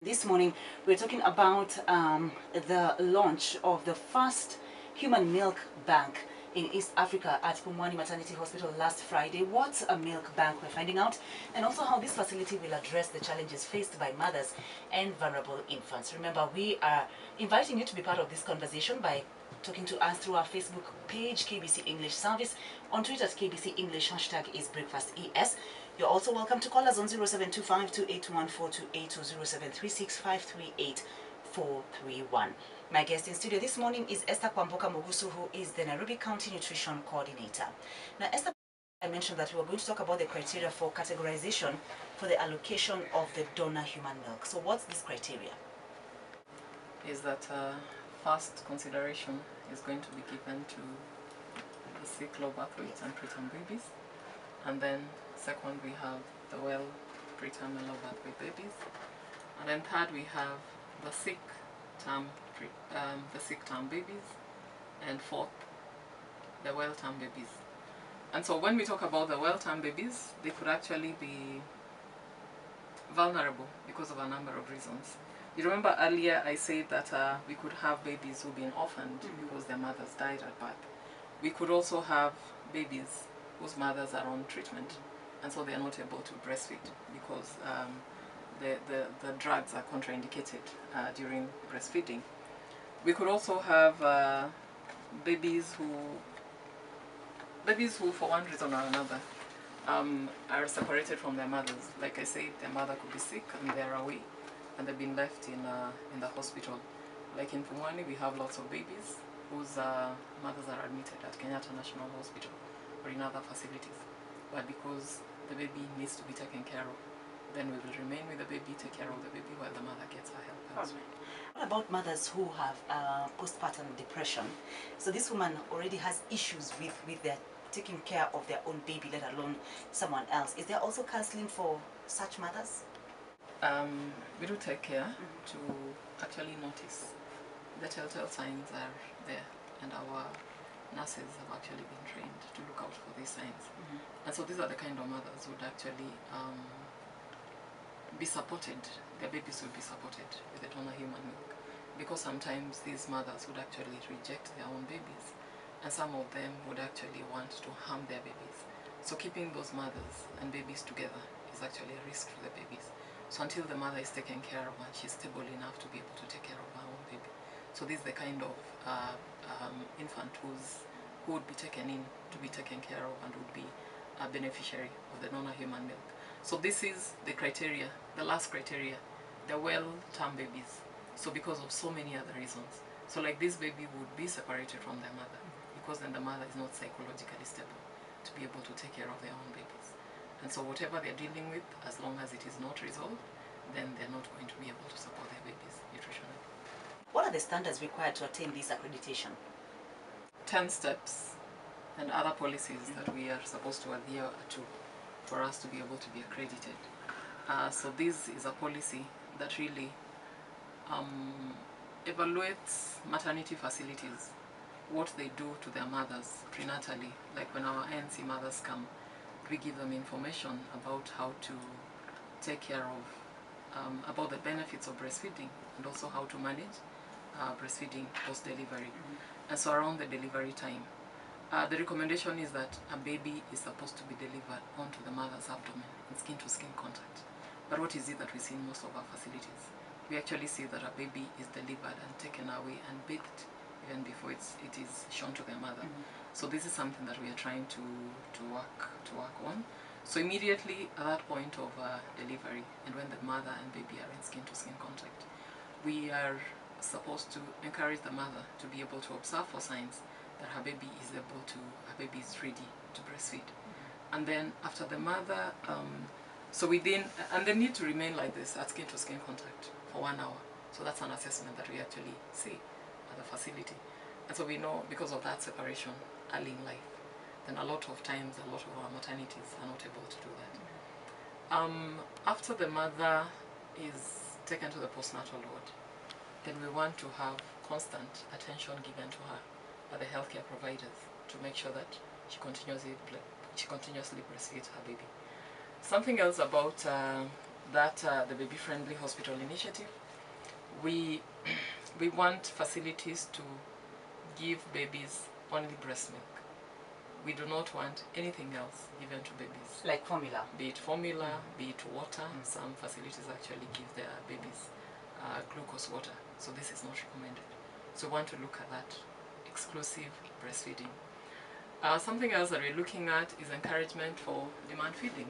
This morning we're talking about the launch of the first human milk bank in East Africa at Pumwani Maternity Hospital last Friday. What's a milk bank, we're finding out, and also how this facility will address the challenges faced by mothers and vulnerable infants. Remember, we are inviting you to be part of this conversation by talking to us through our Facebook page, KBC English Service, on Twitter at KBC English, hashtag is BreakfastES. You're also welcome to call us on 0725-281-428 or 0736-538-431. My guest in studio this morning is Esther Mogaka, who is the Nairobi County Nutrition Coordinator. Now, Esther, I mentioned that we were going to talk about the criteria for categorization for the allocation of the donor human milk. So what's this criteria? Is that first consideration is going to be given to the sick, low birth weight and preterm babies, and then second we have the well, preterm and low birth weight babies, and then third we have the sick term babies, and fourth the well term babies. And so when we talk about the well term babies, they could actually be vulnerable because of a number of reasons. You remember earlier I said that we could have babies who've been orphaned because their mothers died at birth. We could also have babies whose mothers are on treatment, and so they are not able to breastfeed because the drugs are contraindicated during breastfeeding. We could also have babies who for one reason or another are separated from their mothers. Like I said, their mother could be sick and they're away, and they've been left in the hospital. Like in Pumwani, we have lots of babies whose mothers are admitted at Kenyatta National Hospital or in other facilities. But because the baby needs to be taken care of, then we will remain with the baby, take care of the baby while the mother gets her help elsewhere. What about mothers who have postpartum depression? So this woman already has issues with their taking care of their own baby, let alone someone else. Is there also counseling for such mothers? We do take care to actually notice the telltale signs are there, and our nurses have actually been trained to look out for these signs. And so these are the kind of mothers who would actually be supported, their babies would be supported with the donor human milk, because sometimes these mothers would actually reject their own babies, and some of them would actually want to harm their babies. So keeping those mothers and babies together is actually a risk for the babies. So until the mother is taken care of and she's stable enough to be able to take care of her own baby. So this is the kind of infant who would be taken in to be taken care of and would be a beneficiary of the donor human milk. So this is the criteria, the last criteria, the well-term babies. So because of so many other reasons. So like this baby would be separated from their mother, because then the mother is not psychologically stable to be able to take care of their own babies. And so whatever they're dealing with, as long as it is not resolved, then they're not going to be able to support their babies nutritionally. What are the standards required to attain this accreditation? 10 steps and other policies that we are supposed to adhere to for us to be able to be accredited. So this is a policy that really evaluates maternity facilities, what they do to their mothers prenatally. Like when our ANC mothers come, we give them information about how to take care of, about the benefits of breastfeeding, and also how to manage breastfeeding post-delivery. And so around the delivery time, the recommendation is that a baby is supposed to be delivered onto the mother's abdomen in skin-to-skin contact. But what is it that we see in most of our facilities? We actually see that a baby is delivered and taken away and bathed even before it is shown to their mother. So this is something that we are trying to work on. So immediately at that point of delivery, and when the mother and baby are in skin-to-skin contact, we are supposed to encourage the mother to be able to observe for signs that her baby is ready to breastfeed. And then after the mother, and they need to remain like this at skin-to-skin contact for 1 hour. So that's an assessment that we actually see at the facility. And so we know, because of that separation early in life, then a lot of times, a lot of our maternities are not able to do that. After the mother is taken to the postnatal ward, then we want to have constant attention given to her by the healthcare providers to make sure that she continuously breastfeeds her baby. Something else about that the baby-friendly hospital initiative, we want facilities to give babies only breast milk. We do not want anything else given to babies. Like formula? Be it formula, be it water. Some facilities actually give their babies glucose water. So this is not recommended. So we want to look at that, exclusive breastfeeding. Something else that we're looking at is encouragement for demand feeding.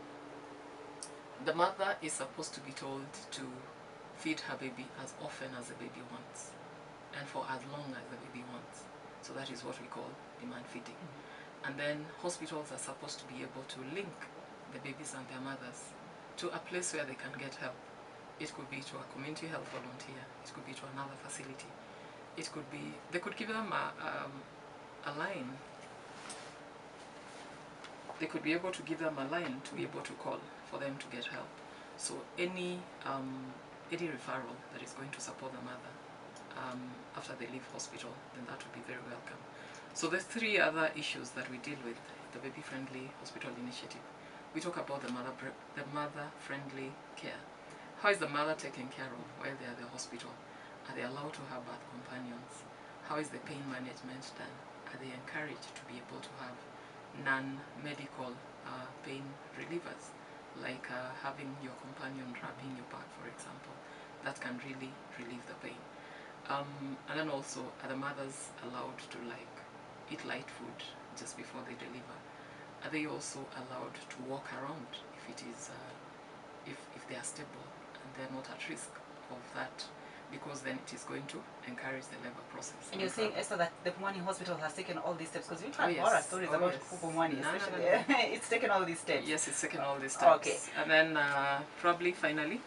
The mother is supposed to be told to feed her baby as often as the baby wants and for as long as the baby wants. So that is what we call demand feeding. And then hospitals are supposed to be able to link the babies and their mothers to a place where they can get help. It could be to a community health volunteer, it could be to another facility. It could be, they could give them a line. They could be able to give them a line to be able to call for them to get help. So any referral that is going to support the mother after they leave hospital, then that would be very welcome. So there's three other issues that we deal with, the baby-friendly hospital initiative. We talk about the mother-friendly care. How is the mother taken care of while they are at the hospital? Are they allowed to have birth companions? How is the pain management done? Are they encouraged to be able to have non-medical pain relievers, like having your companion wrapping your back, for example? That can really relieve the pain. And then also, are the mothers allowed to eat light food just before they deliver? Are they also allowed to walk around if it is if they are stable and they're not at risk of that, because then it is going to encourage the labor process. And you're saying, Esther, that the Pumwani hospital has taken all these steps, because we've Oh, had yes. horror stories about Yes. Pumwani, No, no, especially. no, no. It's taken all these steps. Yes, it's taken all these steps. Okay. And then probably finally,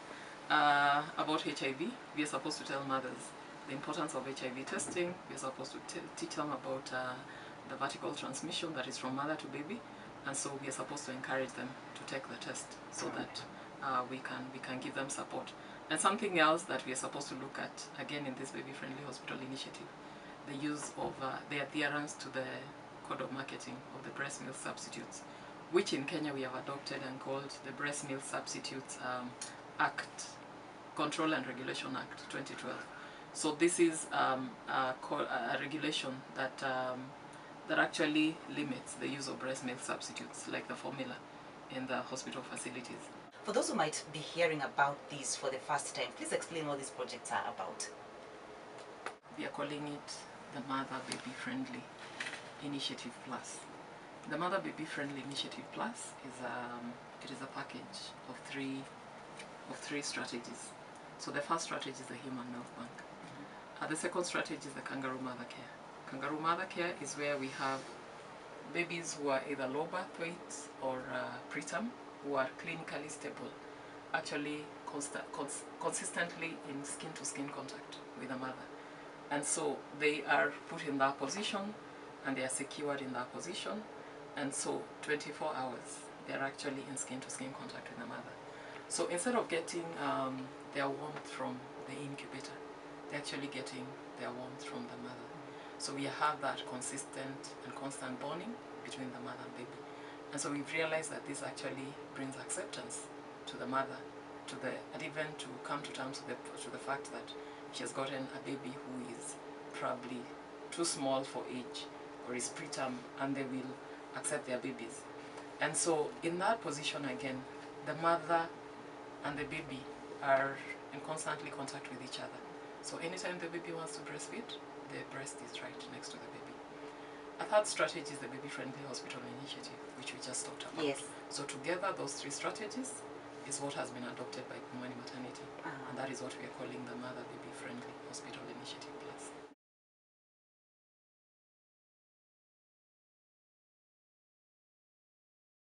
about HIV, we are supposed to tell mothers the importance of HIV testing. We are supposed to teach them about the vertical transmission that is from mother to baby, and so we are supposed to encourage them to take the test so that we can give them support. And something else that we are supposed to look at, again in this baby-friendly hospital initiative, the use of the adherence to the code of marketing of the breast milk substitutes, which in Kenya we have adopted and called the Breast Milk Substitutes Act, Control and Regulation Act 2012. So this is a regulation that that actually limits the use of breast milk substitutes like the formula in the hospital facilities. For those who might be hearing about this for the first time, please explain what these projects are about. We are calling it the Mother Baby Friendly Initiative Plus. The Mother Baby Friendly Initiative Plus is a package of three strategies. So the first strategy is the Human Milk Bank. The second strategy is the Kangaroo Mother Care. Kangaroo Mother Care is where we have babies who are either low birth weight or preterm, who are clinically stable, actually consistently in skin-to-skin contact with the mother. And so they are put in that position and they are secured in that position, and so 24 hours they are actually in skin-to-skin contact with the mother. So instead of getting their warmth from the incubator, they're actually getting their warmth from the mother. So we have that consistent and constant bonding between the mother and baby. And so we've realized that this actually brings acceptance to the mother, and even to come to terms with the fact that she has gotten a baby who is probably too small for age or is preterm, and they will accept their babies. And so in that position again, the mother and the baby are in constantly contact with each other. So anytime the baby wants to breastfeed, the breast is right next to the baby. A third strategy is the baby-friendly hospital initiative, which we just talked about. Yes. So together, those three strategies is what has been adopted by Pumwani Maternity, and that is what we are calling the Mother Baby Friendly